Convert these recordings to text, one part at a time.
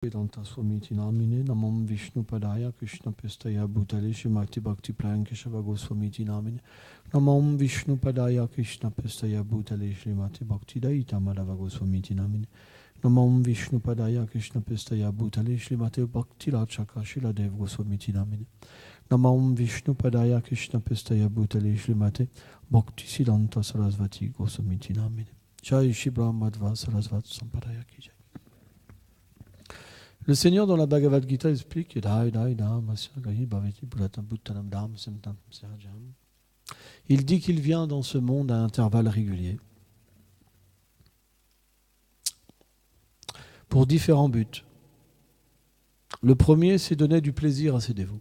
Vedanta Swamiti Namine Namam Vishnu Padaya Krishna Pestaya Bhutale Shrimati Bhakti Prayan Keshava Goswamiti Namine Namam Vishnu Padaya Krishna Pestaya Bhutale Shrimati Bhakti Daita Madhava Goswamiti Namine Namam Vishnu Padaya Krishna Pestaya Bhutale Shrimati Bhakti Rachaka Shiladev Goswamiti Namine Namam Vishnu Padaya Krishna Pestaya Bhutale Shrimati Bhakti Siddhanta Sarasvati Goswamiti Namine Jai Shri Brahmadva Sarasvat Sampadaya Ki Jai. Le Seigneur dans la Bhagavad Gita explique il dit qu'il vient dans ce monde à intervalles réguliers pour différents buts. Le premier, c'est donner du plaisir à ses dévots.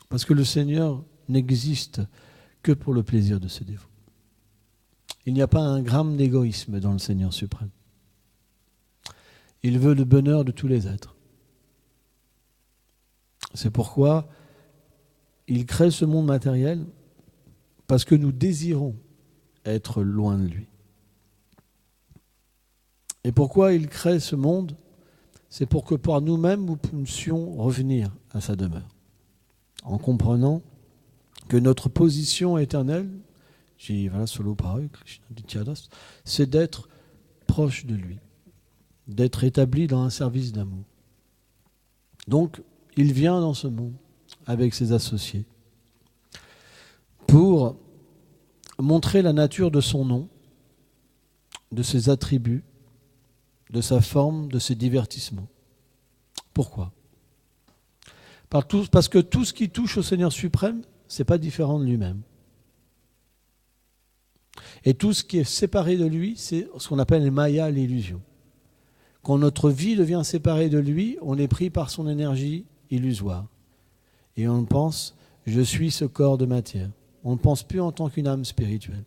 Parce que le Seigneur n'existe que pour le plaisir de ses dévots. Il n'y a pas un gramme d'égoïsme dans le Seigneur suprême. Il veut le bonheur de tous les êtres. C'est pourquoi il crée ce monde matériel, parce que nous désirons être loin de lui. Et pourquoi il crée ce monde? C'est pour que par nous-mêmes, nous puissions revenir à sa demeure, en comprenant que notre position éternelle, c'est d'être proche de lui, d'être établi dans un service d'amour. Donc, il vient dans ce monde avec ses associés pour montrer la nature de son nom, de ses attributs, de sa forme, de ses divertissements. Pourquoi? Parce que tout ce qui touche au Seigneur suprême, c'est pas différent de lui-même. Et tout ce qui est séparé de lui, c'est ce qu'on appelle le Maya, l'illusion. Quand notre vie devient séparée de lui, on est pris par son énergie illusoire. Et on pense, je suis ce corps de matière. On ne pense plus en tant qu'une âme spirituelle.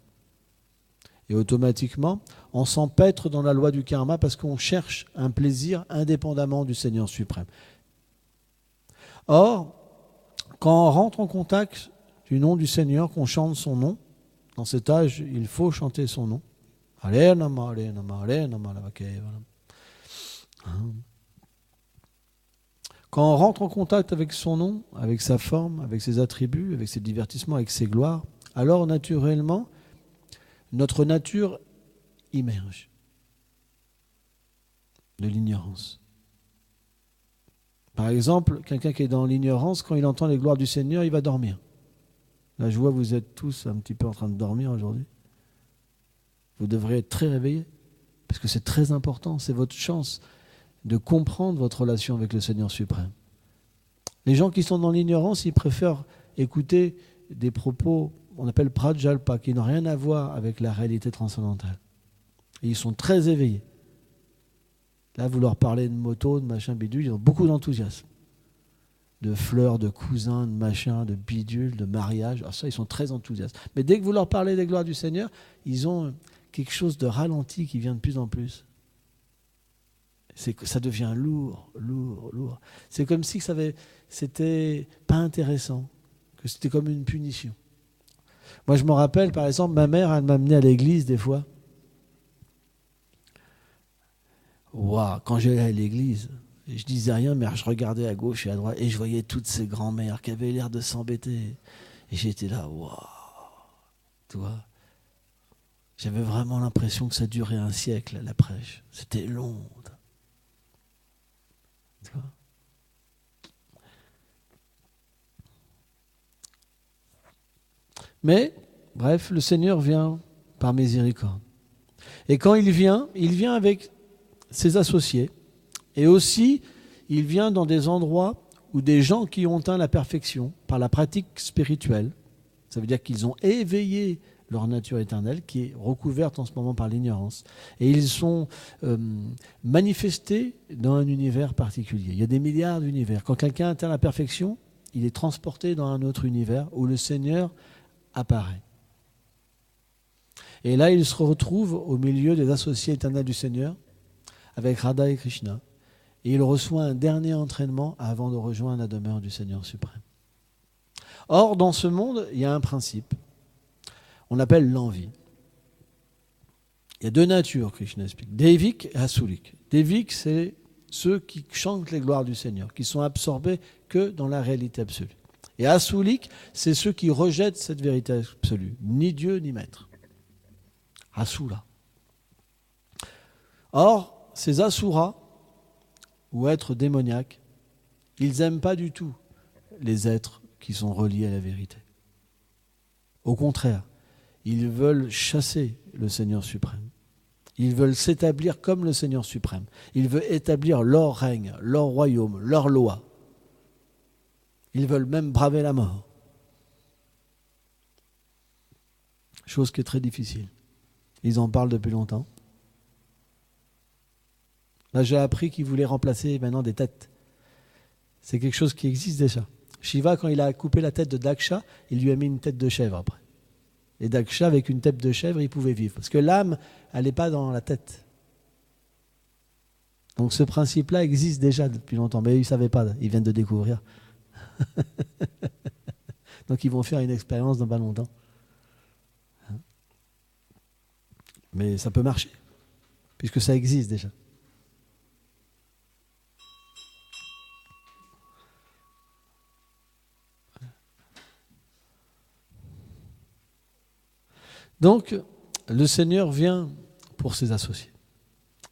Et automatiquement, on s'empêtre dans la loi du karma parce qu'on cherche un plaisir indépendamment du Seigneur suprême. Or, quand on rentre en contact du nom du Seigneur, qu'on chante son nom, dans cet âge, il faut chanter son nom. Hare Nama, Hare Nama, Hare Nama, quand on rentre en contact avec son nom, avec sa forme, avec ses attributs, avec ses divertissements, avec ses gloires, alors naturellement, notre nature immerge de l'ignorance. Par exemple, quelqu'un qui est dans l'ignorance, quand il entend les gloires du Seigneur, il va dormir. Là, je vois, vous êtes tous un petit peu en train de dormir aujourd'hui. Vous devriez être très réveillés, parce que c'est très important, c'est votre chance de comprendre votre relation avec le Seigneur suprême. Les gens qui sont dans l'ignorance, ils préfèrent écouter des propos, on appelle prajalpa, qui n'ont rien à voir avec la réalité transcendantale. Et ils sont très éveillés. Là, vous leur parlez de moto, de machin, bidule, ils ont beaucoup d'enthousiasme. De fleurs, de cousins, de machin, de bidule, de mariage. Alors ça, ils sont très enthousiastes. Mais dès que vous leur parlez des gloires du Seigneur, ils ont quelque chose de ralenti qui vient de plus en plus. C'est que ça devient lourd. C'est comme si c'était pas intéressant, que c'était comme une punition. Moi, je me rappelle, par exemple, ma mère, elle m'amenait à l'église des fois. Waouh, quand j'allais à l'église, je disais rien, mais je regardais à gauche et à droite et je voyais toutes ces grand-mères qui avaient l'air de s'embêter. Et j'étais là, waouh, tu vois. J'avais vraiment l'impression que ça durait un siècle, la prêche. C'était long. Tu vois. Mais, bref, le Seigneur vient par miséricorde. Et quand il vient avec ses associés. Et aussi, il vient dans des endroits où des gens qui ont atteint la perfection par la pratique spirituelle. Ça veut dire qu'ils ont éveillé leur nature éternelle qui est recouverte en ce moment par l'ignorance. Et ils sont manifestés dans un univers particulier. Il y a des milliards d'univers. Quand quelqu'un atteint la perfection, il est transporté dans un autre univers où le Seigneur apparaît. Et là, il se retrouve au milieu des associés éternels du Seigneur avec Radha et Krishna. Et il reçoit un dernier entraînement avant de rejoindre la demeure du Seigneur suprême. Or, dans ce monde, il y a un principe. On l'appelle l'envie. Il y a deux natures, Krishna explique, Devik et Asurik. Devik, c'est ceux qui chantent les gloires du Seigneur, qui sont absorbés que dans la réalité absolue. Et Asurik, c'est ceux qui rejettent cette vérité absolue, ni Dieu ni maître. Asura. Or, ces Asuras, ou êtres démoniaques, ils n'aiment pas du tout les êtres qui sont reliés à la vérité. Au contraire, ils veulent chasser le Seigneur suprême. Ils veulent s'établir comme le Seigneur suprême. Ils veulent établir leur règne, leur royaume, leur loi. Ils veulent même braver la mort. Chose qui est très difficile. Ils en parlent depuis longtemps. Là, j'ai appris qu'ils voulaient remplacer maintenant des têtes. C'est quelque chose qui existe déjà. Shiva, quand il a coupé la tête de Daksha, il lui a mis une tête de chèvre après. Et Daksha, avec une tête de chèvre, il pouvait vivre. Parce que l'âme, elle n'est pas dans la tête. Donc ce principe-là existe déjà depuis longtemps. Mais ils ne savaient pas, ils viennent de découvrir. Donc ils vont faire une expérience dans pas longtemps. Mais ça peut marcher, puisque ça existe déjà. Donc, le Seigneur vient pour ses associés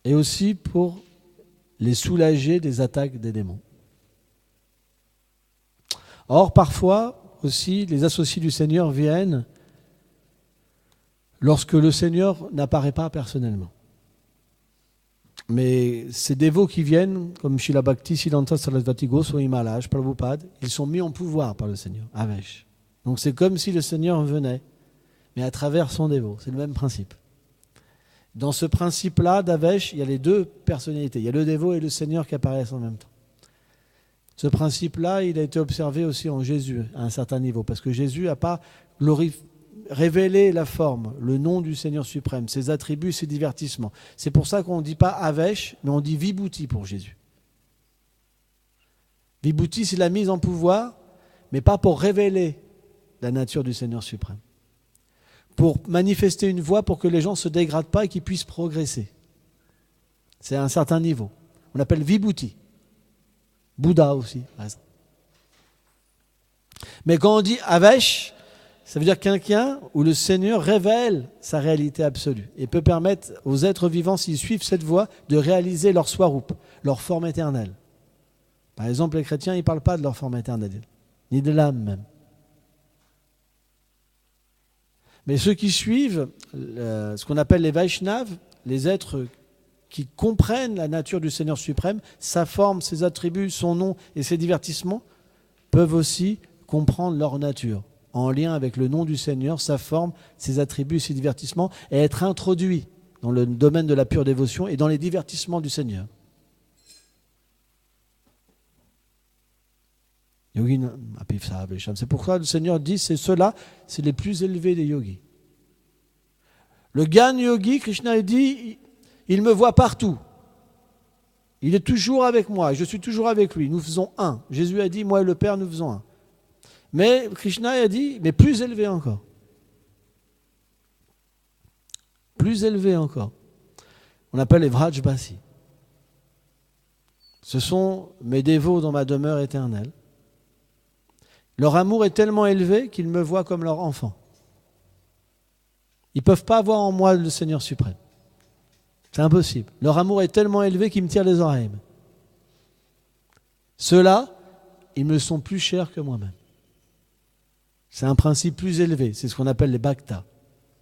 et aussi pour les soulager des attaques des démons. Or, parfois aussi, les associés du Seigneur viennent lorsque le Seigneur n'apparaît pas personnellement. Mais ces dévots qui viennent, comme Srila Bhakti Siddhanta Sarasvati Goswami Maharaj, Prabhupada, ils sont mis en pouvoir par le Seigneur, Avesh. Donc c'est comme si le Seigneur venait, mais à travers son dévot. C'est le même principe. Dans ce principe-là d'Avesh, il y a les deux personnalités. Il y a le dévot et le Seigneur qui apparaissent en même temps. Ce principe-là, il a été observé aussi en Jésus, à un certain niveau, parce que Jésus n'a pas révélé la forme, le nom du Seigneur suprême, ses attributs, ses divertissements. C'est pour ça qu'on ne dit pas Avesh, mais on dit Vibhuti pour Jésus. Vibhuti, c'est la mise en pouvoir, mais pas pour révéler la nature du Seigneur suprême. Pour manifester une voie pour que les gens ne se dégradent pas et qu'ils puissent progresser. C'est à un certain niveau. On appelle Vibhuti. Bouddha aussi, par exemple. Mais quand on dit Avesh, ça veut dire quelqu'un où le Seigneur révèle sa réalité absolue et peut permettre aux êtres vivants, s'ils suivent cette voie, de réaliser leur swarup, leur forme éternelle. Par exemple, les chrétiens, ils ne parlent pas de leur forme éternelle, ni de l'âme même. Mais ceux qui suivent ce qu'on appelle les Vaishnavas, les êtres qui comprennent la nature du Seigneur suprême, sa forme, ses attributs, son nom et ses divertissements, peuvent aussi comprendre leur nature, en lien avec le nom du Seigneur, sa forme, ses attributs, ses divertissements, et être introduits dans le domaine de la pure dévotion et dans les divertissements du Seigneur. C'est pourquoi le Seigneur dit, c'est ceux-là, c'est les plus élevés des yogis. Le Gyan Yogi, Krishna dit, il me voit partout. Il est toujours avec moi, je suis toujours avec lui. Nous faisons un. Jésus a dit, moi et le Père, nous faisons un. Mais Krishna a dit, mais plus élevé encore. Plus élevé encore. On appelle les Vrajbasi. Ce sont mes dévots dans ma demeure éternelle. Leur amour est tellement élevé qu'ils me voient comme leur enfant. Ils ne peuvent pas voir en moi le Seigneur suprême. C'est impossible. Leur amour est tellement élevé qu'ils me tirent les oreilles. Ceux-là, ils me sont plus chers que moi-même. C'est un principe plus élevé. C'est ce qu'on appelle les bhaktas.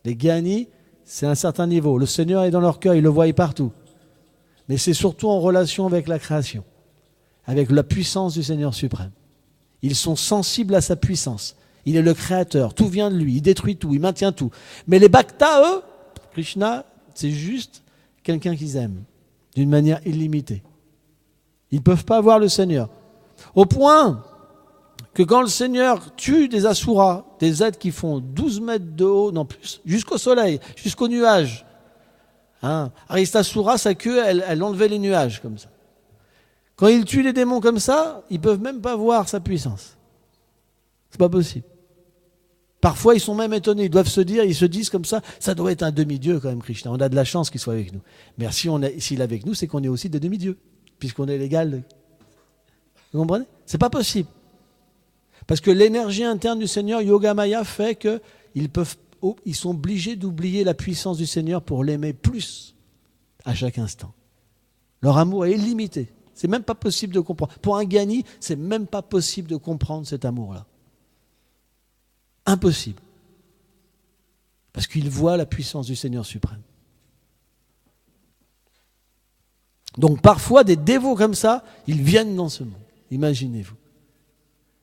Les gyanis, c'est un certain niveau. Le Seigneur est dans leur cœur, ils le voient partout. Mais c'est surtout en relation avec la création, avec la puissance du Seigneur suprême. Ils sont sensibles à sa puissance. Il est le créateur, tout vient de lui, il détruit tout, il maintient tout. Mais les bhaktas, eux, Krishna, c'est juste quelqu'un qu'ils aiment, d'une manière illimitée. Ils ne peuvent pas voir le Seigneur. Au point que quand le Seigneur tue des asuras, des êtres qui font 12 mètres de haut, non plus, jusqu'au soleil, jusqu'au nuage. Aristasura, sa queue, elle enlevait les nuages comme ça. Quand il tue les démons comme ça, ils ne peuvent même pas voir sa puissance. C'est pas possible. Parfois, ils sont même étonnés. Ils se disent comme ça doit être un demi-dieu quand même, Krishna. On a de la chance qu'il soit avec nous. Mais s'il est avec nous, c'est qu'on est aussi des demi-dieux, puisqu'on est l'égal. Vous comprenez? C'est pas possible. Parce que l'énergie interne du Seigneur, Yogamaya, fait qu'ils sont obligés d'oublier la puissance du Seigneur pour l'aimer plus à chaque instant. Leur amour est illimité. C'est même pas possible de comprendre. Pour un Gyani, c'est même pas possible de comprendre cet amour-là. Impossible. Parce qu'il voit la puissance du Seigneur suprême. Donc parfois, des dévots comme ça, ils viennent dans ce monde. Imaginez-vous.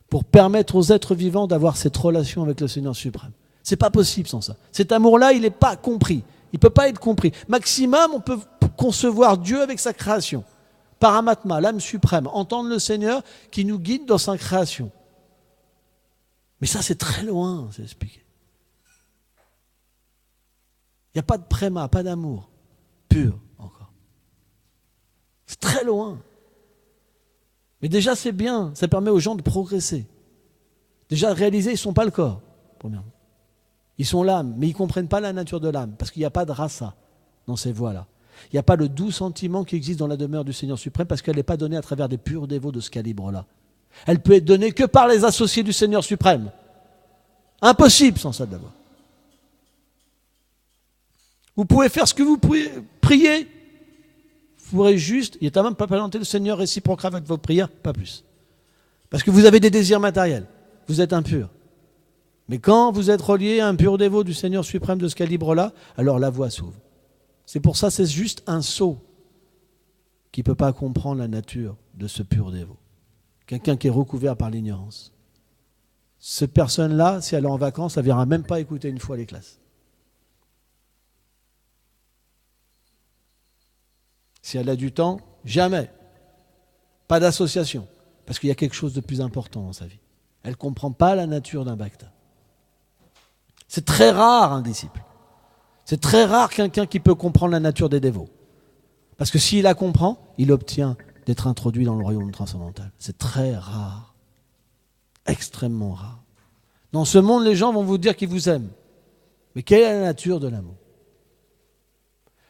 Pour permettre aux êtres vivants d'avoir cette relation avec le Seigneur suprême. C'est pas possible sans ça. Cet amour-là, il n'est pas compris. Il ne peut pas être compris. Maximum, on peut concevoir Dieu avec sa création. Paramatma, l'âme suprême, entendre le Seigneur qui nous guide dans sa création. Mais ça, c'est très loin, c'est expliqué. Il n'y a pas de préma, pas d'amour pur encore. C'est très loin. Mais déjà, c'est bien, ça permet aux gens de progresser. Déjà, réaliser, ils ne sont pas le corps, premièrement. Ils sont l'âme, mais ils ne comprennent pas la nature de l'âme, parce qu'il n'y a pas de rasa dans ces voies-là. Il n'y a pas le doux sentiment qui existe dans la demeure du Seigneur suprême, parce qu'elle n'est pas donnée à travers des purs dévots de ce calibre-là. Elle peut être donnée que par les associés du Seigneur suprême. Impossible sans ça d'abord. Vous pouvez faire ce que vous pouvez, prier. Vous pourrez juste, il n'est même pas présenter le Seigneur réciproque avec vos prières, pas plus. Parce que vous avez des désirs matériels. Vous êtes impur. Mais quand vous êtes relié à un pur dévot du Seigneur suprême de ce calibre-là, alors la voie s'ouvre. C'est pour ça, c'est juste un sot qui ne peut pas comprendre la nature de ce pur dévot. Quelqu'un qui est recouvert par l'ignorance. Cette personne-là, si elle est en vacances, elle ne viendra même pas écouter une fois les classes. Si elle a du temps, jamais. Pas d'association. Parce qu'il y a quelque chose de plus important dans sa vie. Elle ne comprend pas la nature d'un bhakta. C'est très rare un disciple. C'est très rare quelqu'un qui peut comprendre la nature des dévots. Parce que s'il la comprend, il obtient d'être introduit dans le royaume transcendantal. C'est très rare. Extrêmement rare. Dans ce monde, les gens vont vous dire qu'ils vous aiment. Mais quelle est la nature de l'amour?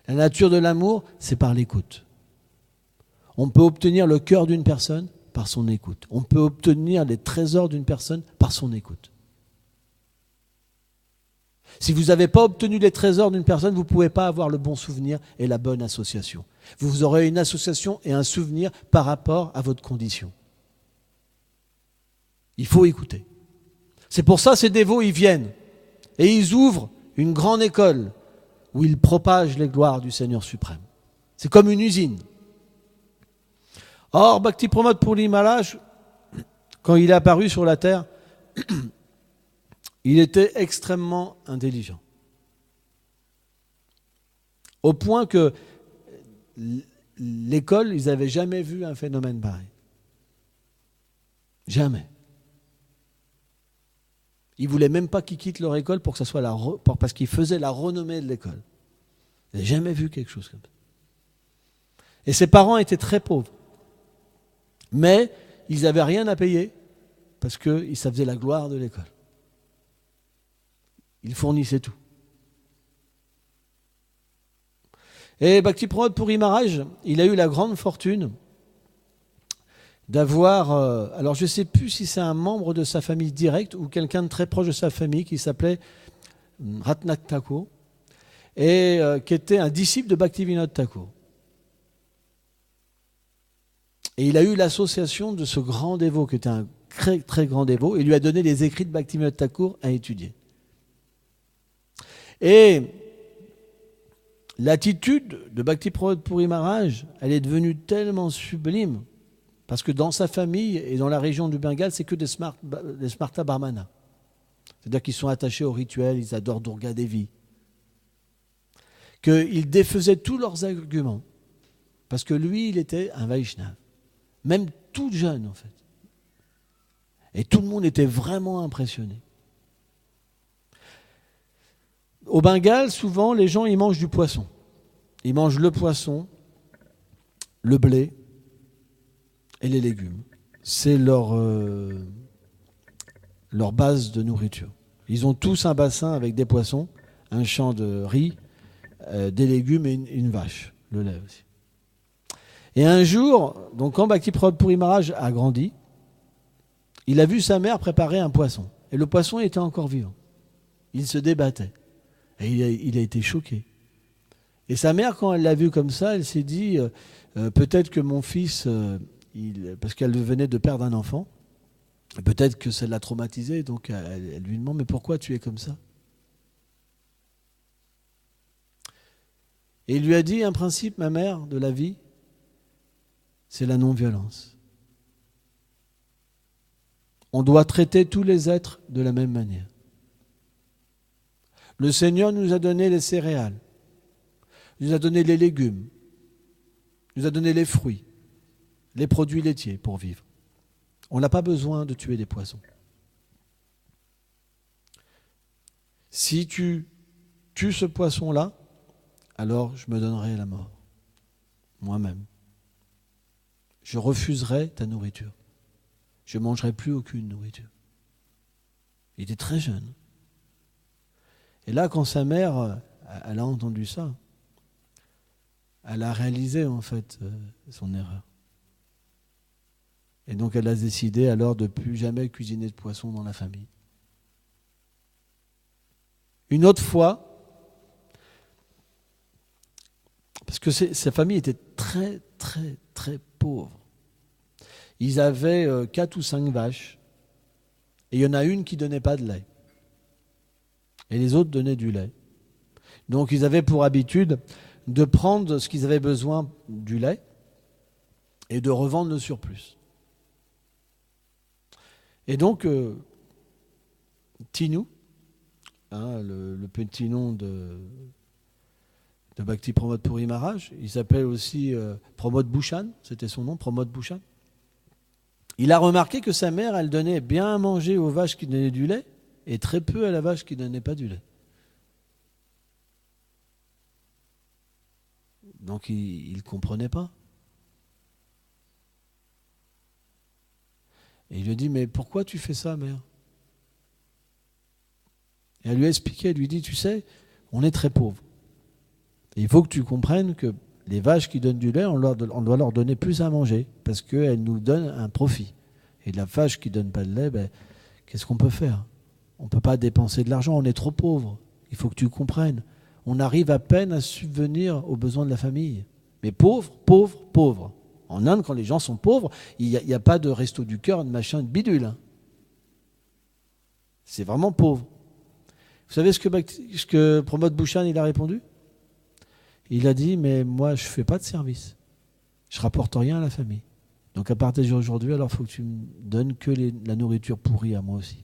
La nature de l'amour, c'est par l'écoute. On peut obtenir le cœur d'une personne par son écoute. On peut obtenir les trésors d'une personne par son écoute. Si vous n'avez pas obtenu les trésors d'une personne, vous ne pouvez pas avoir le bon souvenir et la bonne association. Vous aurez une association et un souvenir par rapport à votre condition. Il faut écouter. C'est pour ça que ces dévots, ils viennent et ils ouvrent une grande école où ils propagent les gloires du Seigneur suprême. C'est comme une usine. Or, Bhakti Pramod Puri Maharaj, quand il est apparu sur la terre, il était extrêmement intelligent. Au point que l'école, ils n'avaient jamais vu un phénomène pareil. Jamais. Ils ne voulaient même pas qu'ils quittent leur école pour que ça soit parce qu'ils faisaient la renommée de l'école. Ils n'avaient jamais vu quelque chose comme ça. Et ses parents étaient très pauvres. Mais ils n'avaient rien à payer parce que ça faisait la gloire de l'école. Ils fournissaient tout. Et Bhakti Pramod Puri Maharaj, il a eu la grande fortune d'avoir, alors je ne sais plus si c'est un membre de sa famille directe ou quelqu'un de très proche de sa famille qui s'appelait Ratnak Thakur et qui était un disciple de Bhaktivinoda Thakur. Et il a eu l'association de ce grand dévot qui était un très très grand dévot et lui a donné les écrits de Bhaktivinoda Thakur à étudier. Et l'attitude de Bhakti Pramod Puri Maharaj, elle est devenue tellement sublime parce que dans sa famille et dans la région du Bengale, c'est que des Smarta Brahmanas. C'est-à-dire qu'ils sont attachés au rituel, ils adorent Durga Devi. Qu'ils défaisaient tous leurs arguments. Parce que lui, il était un Vaishnava. Même tout jeune, en fait. Et tout le monde était vraiment impressionné. Au Bengale, souvent, les gens, ils mangent du poisson. Ils mangent le poisson, le blé et les légumes. C'est leur base de nourriture. Ils ont tous un bassin avec des poissons, un champ de riz, des légumes et une vache, le lait aussi. Et un jour, donc quand Bhakti Pramod Puri Maharaj a grandi, il a vu sa mère préparer un poisson. Et le poisson était encore vivant. Il se débattait. Et il a été choqué. Et sa mère, quand elle l'a vu comme ça, elle s'est dit, peut-être que mon fils, parce qu'elle venait de perdre un enfant, peut-être que ça l'a traumatisé, donc elle lui demande, mais pourquoi tu es comme ça? Et il lui a dit un principe, ma mère, de la vie, c'est la non-violence. On doit traiter tous les êtres de la même manière. Le Seigneur nous a donné les céréales, nous a donné les légumes, nous a donné les fruits, les produits laitiers pour vivre. On n'a pas besoin de tuer des poissons. Si tu tues ce poisson-là, alors je me donnerai la mort, moi-même. Je refuserai ta nourriture. Je ne mangerai plus aucune nourriture. Il était très jeune. Et là, quand sa mère, elle a entendu ça, elle a réalisé en fait son erreur. Et donc elle a décidé alors de ne plus jamais cuisiner de poisson dans la famille. Une autre fois, parce que sa famille était très, très, très pauvre. Ils avaient 4 ou 5 vaches, et il y en a une qui ne donnait pas de lait. Et les autres donnaient du lait. Donc ils avaient pour habitude de prendre ce qu'ils avaient besoin du lait et de revendre le surplus. Et donc, Tinu, le petit nom de Bhakti Pramod Puri Maharaj, il s'appelle aussi Pramod Bhushan, c'était son nom, Pramod Bhushan. Il a remarqué que sa mère, elle donnait bien à manger aux vaches qui donnaient du lait et très peu à la vache qui ne donnait pas du lait. Donc il ne comprenait pas. Et il lui dit, mais pourquoi tu fais ça, mère? Et elle lui a expliqué, elle lui dit, tu sais, on est très pauvres. Et il faut que tu comprennes que les vaches qui donnent du lait, on doit leur donner plus à manger, parce qu'elles nous donnent un profit. Et la vache qui ne donne pas de lait, qu'est-ce qu'on peut faire? On ne peut pas dépenser de l'argent, on est trop pauvres. Il faut que tu comprennes. On arrive à peine à subvenir aux besoins de la famille. Mais pauvres, pauvres, pauvres. En Inde, quand les gens sont pauvres, il n'y a pas de resto du cœur, de machin, de bidule. C'est vraiment pauvre. Vous savez ce que Pramod Bhushan il a répondu? Il a dit, mais moi, je ne fais pas de service. Je ne rapporte rien à la famille. Donc à partir d'aujourd'hui, alors il faut que tu me donnes que la nourriture pourrie à moi aussi.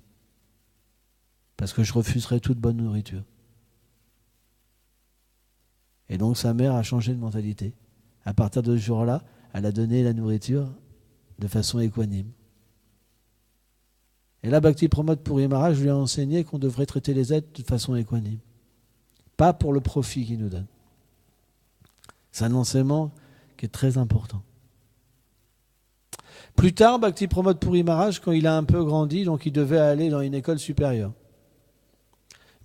Parce que je refuserai toute bonne nourriture. Et donc sa mère a changé de mentalité. À partir de ce jour-là, elle a donné la nourriture de façon équanime. Et là, Bhakti Pramod Puri Maharaj lui a enseigné qu'on devrait traiter les êtres de façon équanime. Pas pour le profit qu'ils nous donnent. C'est un enseignement qui est très important. Plus tard, Bhakti Pramod Puri Maharaj, quand il a un peu grandi, donc il devait aller dans une école supérieure.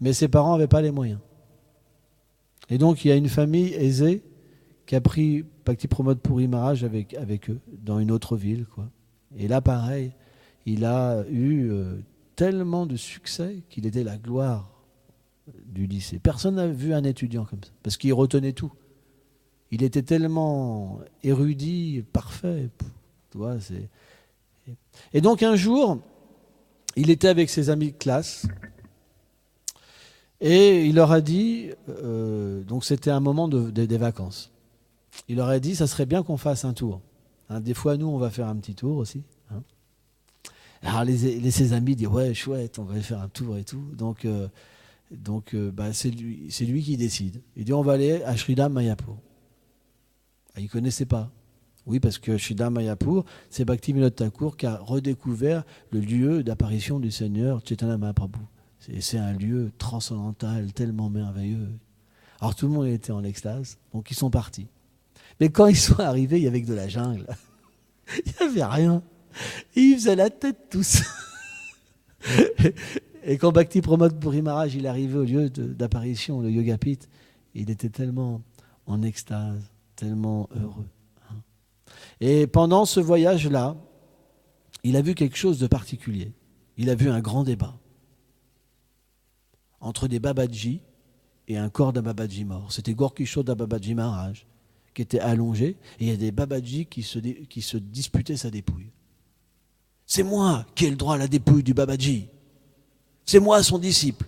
Mais ses parents n'avaient pas les moyens. Et donc il y a une famille aisée qui a pris Bhakti Pramod Puri Maharaj avec eux, dans une autre ville, quoi. Et là, pareil, il a eu tellement de succès qu'il était la gloire du lycée. Personne n'a vu un étudiant comme ça, parce qu'il retenait tout. Il était tellement érudit, parfait. Tu vois, Et donc un jour, il était avec ses amis de classe, et il leur a dit, donc c'était un moment des vacances, il leur a dit, ça serait bien qu'on fasse un tour. Des fois, nous, on va faire un petit tour aussi. Alors ses amis disent, ouais, chouette, on va faire un tour et tout. Donc c'est lui qui décide. Il dit, on va aller à Sridham Mayapur. Il ne connaissait pas. Oui, parce que Sridham Mayapur, c'est Bhaktivinoda Thakur qui a redécouvert le lieu d'apparition du Seigneur Chaitanya Mahaprabhu. C'est un lieu transcendantal, tellement merveilleux. Alors tout le monde était en extase, donc ils sont partis. Mais quand ils sont arrivés, il y avait que de la jungle. Il n'y avait rien. Et ils faisaient la tête tous. Et quand Bhakti Pramod Puri Maharaj il est arrivé au lieu d'apparition, le Yoga Pit, il était tellement en extase, tellement heureux. Et pendant ce voyage-là, il a vu quelque chose de particulier. Il a vu un grand débat entre des Babaji et un corps d'un Babaji mort. C'était Gorkishore Babaji Maharaj qui était allongé, et il y a des Babaji qui se disputaient sa dépouille. C'est moi qui ai le droit à la dépouille du Babaji. C'est moi son disciple.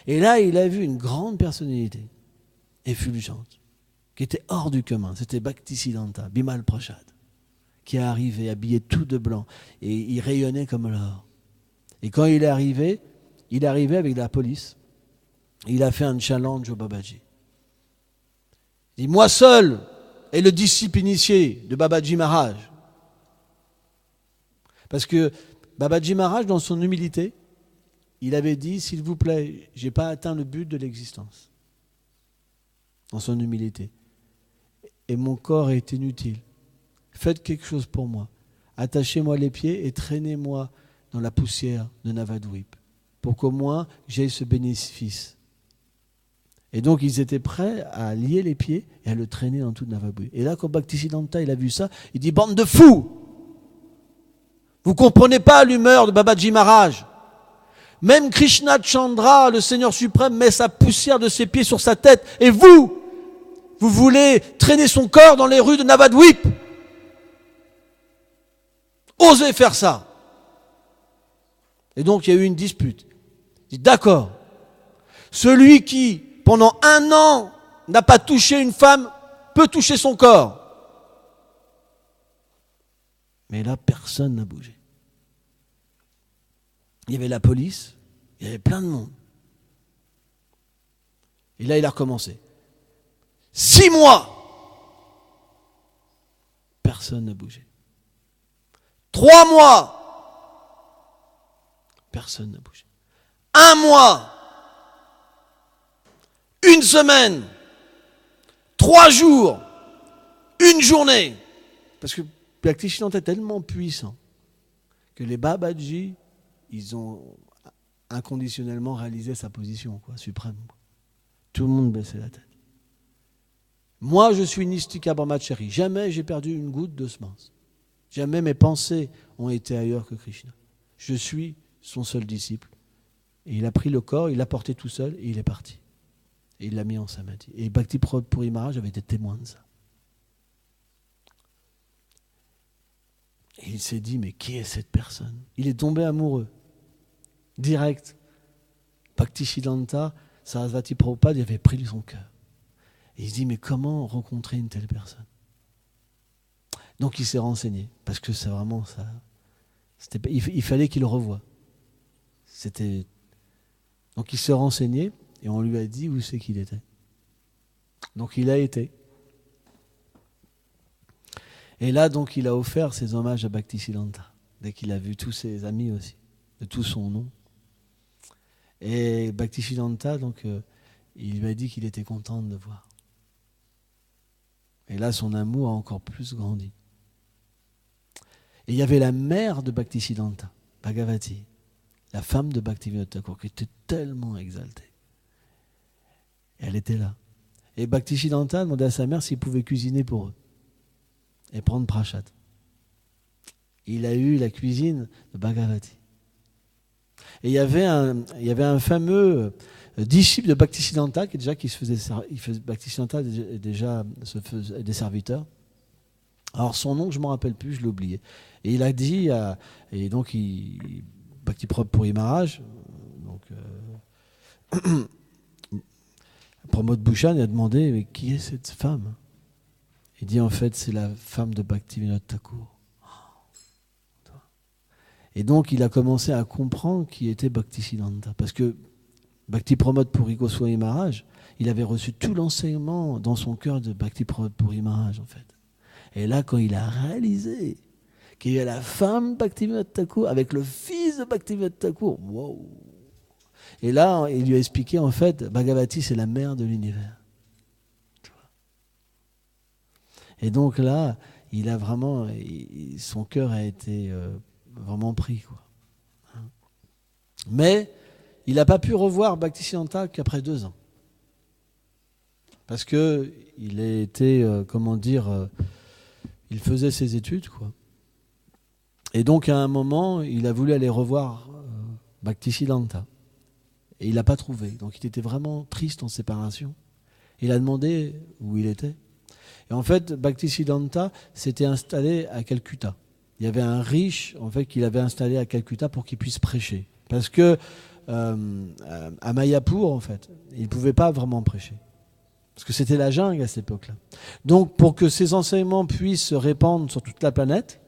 Et là, il a vu une grande personnalité, effulgente, qui était hors du commun. C'était Bhaktisiddhanta, Bimal Prasad, qui est arrivé habillé tout de blanc, et il rayonnait comme l'or. Et quand il est arrivé avec la police. Il a fait un challenge au Babaji. Il dit, moi seul est le disciple initié de Babaji Maharaj. Parce que Babaji Maharaj, dans son humilité, il avait dit, s'il vous plaît, je n'ai pas atteint le but de l'existence. Dans son humilité. Et mon corps est inutile. Faites quelque chose pour moi. Attachez-moi les pieds et traînez-moi dans la poussière de Navadvip, pour qu'au moins j'aie ce bénéfice. Et donc ils étaient prêts à lier les pieds et à le traîner dans toute Navadvip. Et là, quand Bhaktisiddhanta il a vu ça, il dit, bande de fous! Vous ne comprenez pas l'humeur de Babaji Maharaj. Même Krishna Chandra, le Seigneur suprême, met sa poussière de ses pieds sur sa tête. Et vous voulez traîner son corps dans les rues de Navadvip? Osez faire ça. Et donc il y a eu une dispute. Il dit, d'accord, celui qui, pendant 1 an, n'a pas touché une femme, peut toucher son corps. Mais là, personne n'a bougé. Il y avait la police, il y avait plein de monde. Et là, il a recommencé. 6 mois, personne n'a bougé. 3 mois, personne n'a bougé. 1 mois, 1 semaine, 3 jours, 1 journée. Parce que Bhaktisiddhanta est tellement puissant que les Babaji, ils ont inconditionnellement réalisé sa position, suprême. Tout le monde baissait la tête. Moi, je suis Nistika Brahmachari. Jamais j'ai perdu une goutte de semence. Jamais mes pensées ont été ailleurs que Krishna. Je suis son seul disciple. Et il a pris le corps, il l'a porté tout seul et il est parti. Et il l'a mis en samadhi. Et Bhakti Puri Maharaj avait été témoin de ça. Et il s'est dit, mais qui est cette personne? Il est tombé amoureux. Direct. Bhaktisiddhanta, Sarasvati Prabhupada, il avait pris son cœur. Et il se dit, mais comment rencontrer une telle personne? Donc il s'est renseigné, parce que c'est vraiment ça. Il fallait qu'il le revoie. Donc il s'est renseigné, et on lui a dit où c'est qu'il était. Donc il a été. Et là, donc, il a offert ses hommages à Bhaktisiddhanta, dès qu'il a vu tous ses amis aussi, de tout son nom. Et Bhaktisiddhanta, donc, il lui a dit qu'il était content de le voir. Et là, son amour a encore plus grandi. Et il y avait la mère de Bhaktisiddhanta, Bhagavati, la femme de Bhaktivinoda Thakur, qui était tellement exaltée. Et elle était là. Et Bhaktisiddhanta a demandé à sa mère s'il pouvait cuisiner pour eux et prendre prasad. Il a eu la cuisine de Bhagavati. Et il y avait un fameux disciple de Bhaktisiddhanta Bhaktisiddhanta déjà se faisait des serviteurs. Alors son nom, je ne m'en rappelle plus, je l'ai oublié. Et il a dit, et donc Bhakti Puri Maharaj, Pramod Bhushan, il a demandé, mais qui est cette femme? Il dit, en fait, c'est la femme de Bhaktivinoda Thakur. Et donc, il a commencé à comprendre qui était Bhaktisiddhanta. Parce que Bhakti Pramod Puri Goswami Maharaj, il avait reçu tout l'enseignement dans son cœur de Bhakti Pramod Puri Maharaj, en fait. Et là, quand il a réalisé qu'il y a la femme de Bhaktivinoda Thakur avec le fils de Bhaktivinoda Thakur, wow! Et là, il lui a expliqué, en fait, Bhagavati, c'est la mère de l'univers. Et donc là, il a vraiment, son cœur a été vraiment pris, quoi. Mais il n'a pas pu revoir Bhaktisiddhanta qu'après 2 ans. Parce qu'il a été, il faisait ses études, quoi. Et donc, à un moment, il a voulu aller revoir Bhaktisiddhanta. Et il n'a pas trouvé. Donc, il était vraiment triste en séparation. Il a demandé où il était. Et en fait, Bhaktisiddhanta s'était installé à Calcutta. Il y avait un riche, en fait, qu'il avait installé à Calcutta pour qu'il puisse prêcher. Parce que à Mayapur, en fait, il ne pouvait pas vraiment prêcher. Parce que c'était la jungle à cette époque-là. Donc, pour que ces enseignements puissent se répandre sur toute la planète,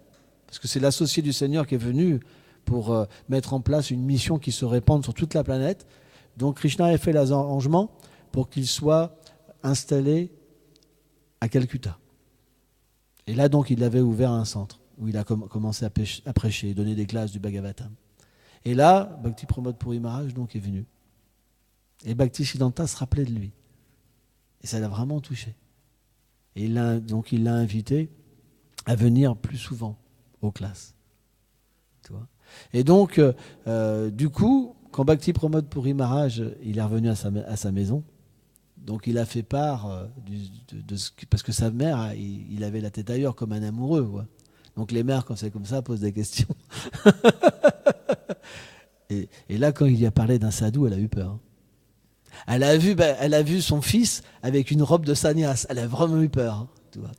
parce que c'est l'associé du Seigneur qui est venu pour mettre en place une mission qui se répande sur toute la planète, donc Krishna a fait l'arrangement pour qu'il soit installé à Calcutta. Et là, donc, il avait ouvert un centre où il a commencé à prêcher, donner des classes du Bhagavatam. Et là, Bhakti Pramod Puri Maharaj donc, est venu. Et Bhaktisiddhanta se rappelait de lui. Et ça l'a vraiment touché. Et donc, il l'a invité à venir plus souvent aux classes. Tu vois. Et donc, du coup, quand Bhakti Pramod Puri Maharaj il est revenu à sa maison, donc il a fait part parce que sa mère, il avait la tête ailleurs comme un amoureux. Quoi. Donc les mères, quand c'est comme ça, posent des questions. et là, quand il lui a parlé d'un sadhu, elle a eu peur. Elle a vu son fils avec une robe de sannyas. Elle a vraiment eu peur. Tu vois.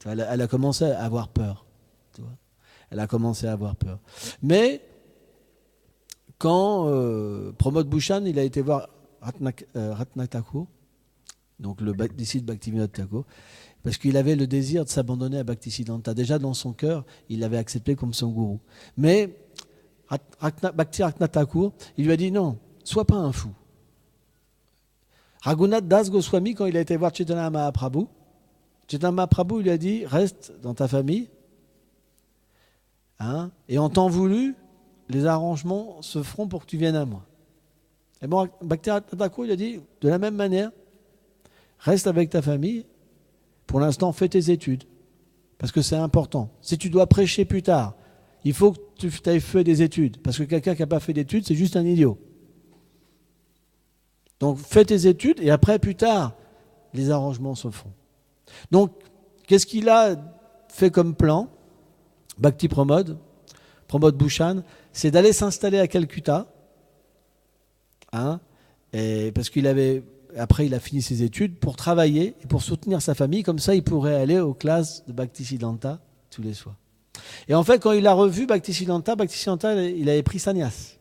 Elle a commencé à avoir peur. Tu vois. Elle a commencé à avoir peur. Mais quand Pramod Bhushan, il a été voir Ratna Thakur, donc le disciple Bhaktivinoda Thakur, parce qu'il avait le désir de s'abandonner à Bhaktisiddhanta. Déjà dans son cœur, il l'avait accepté comme son gourou. Mais Bhakti Ratna Thakur, il lui a dit non, sois pas un fou. Raghunath Das Goswami, quand il a été voir Chaitanya Mahaprabhu, Chaitanya Mahaprabhu il lui a dit reste dans ta famille, hein, et en temps voulu, les arrangements se feront pour que tu viennes à moi. Et bon, Bhakti Ratna Thakur il a dit de la même manière, reste avec ta famille, pour l'instant fais tes études, parce que c'est important. Si tu dois prêcher plus tard, il faut que tu aies fait des études, parce que quelqu'un qui n'a pas fait d'études, c'est juste un idiot. Donc fais tes études et après, plus tard, les arrangements se font. Donc, qu'est-ce qu'il a fait comme plan, Bhakti Pramod Bhushan, c'est d'aller s'installer à Calcutta, hein, parce qu'il avait, après il a fini ses études, pour travailler et pour soutenir sa famille, comme ça il pourrait aller aux classes de Bhaktisiddhanta tous les soirs. Et en fait, quand il a revu Bhaktisiddhanta, il avait pris sannyas.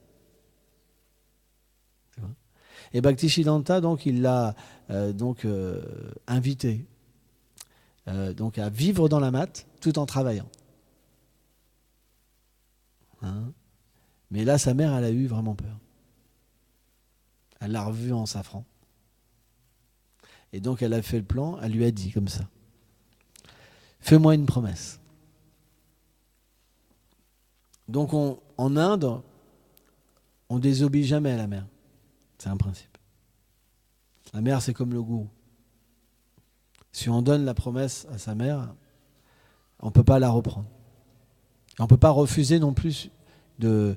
Et Bhaktisiddhanta, donc, il l'a invité donc à vivre dans la mat tout en travaillant. Hein? Mais là, sa mère, elle a eu vraiment peur. Elle l'a revu en safran. Et donc, elle a fait le plan, elle lui a dit comme ça. Fais-moi une promesse. Donc, en Inde, on ne désobéit jamais à la mère. C'est un principe. La mère, c'est comme le gourou. Si on donne la promesse à sa mère, on ne peut pas la reprendre. Et on ne peut pas refuser non plus que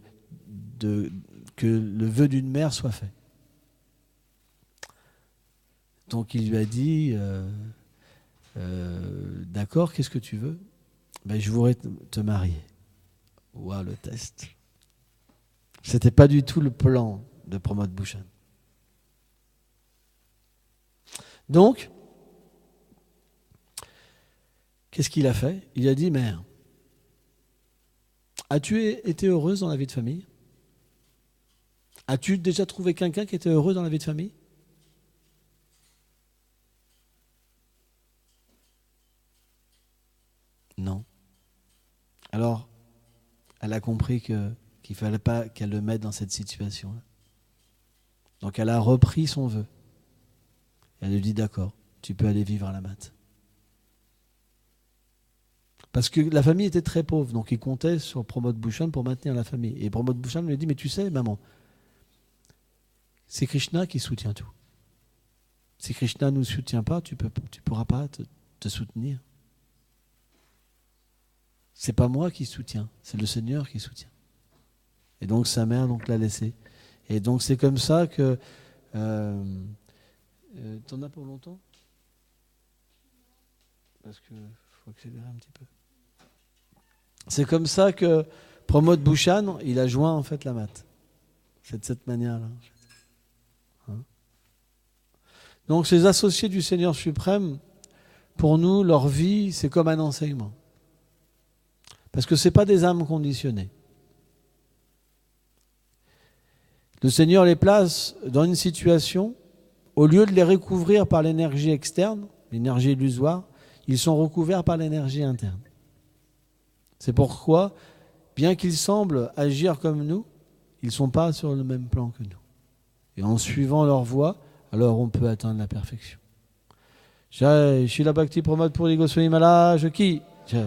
le vœu d'une mère soit fait. Donc il lui a dit, d'accord, qu'est-ce que tu veux ? Ben, je voudrais te marier. Waouh, le test. C'était pas du tout le plan de Pramod Bhushan. Donc, qu'est-ce qu'il a fait ? Il a dit, mère, as-tu été heureuse dans la vie de famille ? As-tu déjà trouvé quelqu'un qui était heureux dans la vie de famille ? Non. Alors, elle a compris qu'il ne fallait pas qu'elle le mette dans cette situation-là. Donc elle a repris son vœu. Elle lui dit d'accord, tu peux aller vivre à la mat. Parce que la famille était très pauvre, donc il comptait sur Pramod Bhushan pour maintenir la famille. Et Pramod Bhushan lui a dit, mais tu sais, maman, c'est Krishna qui soutient tout. Si Krishna ne nous soutient pas, tu pourras pas te soutenir. C'est pas moi qui soutiens, c'est le Seigneur qui soutient. Et donc sa mère l'a laissé Et donc c'est comme ça que... t'en as pour longtemps? Parce qu'il faut accélérer un petit peu. C'est comme ça que Pramod Bhushan, il a joint en fait la mat. C'est de cette manière-là. Hein? Donc ces associés du Seigneur suprême, pour nous, leur vie, c'est comme un enseignement. Parce que ce n'est pas des âmes conditionnées. Le Seigneur les place dans une situation, au lieu de les recouvrir par l'énergie externe, l'énergie illusoire, ils sont recouverts par l'énergie interne. C'est pourquoi, bien qu'ils semblent agir comme nous, ils ne sont pas sur le même plan que nous. Et en suivant leur voie, alors on peut atteindre la perfection. Jai Srila Bhakti Pramod Puri Goswami Maharaj Ki Jai.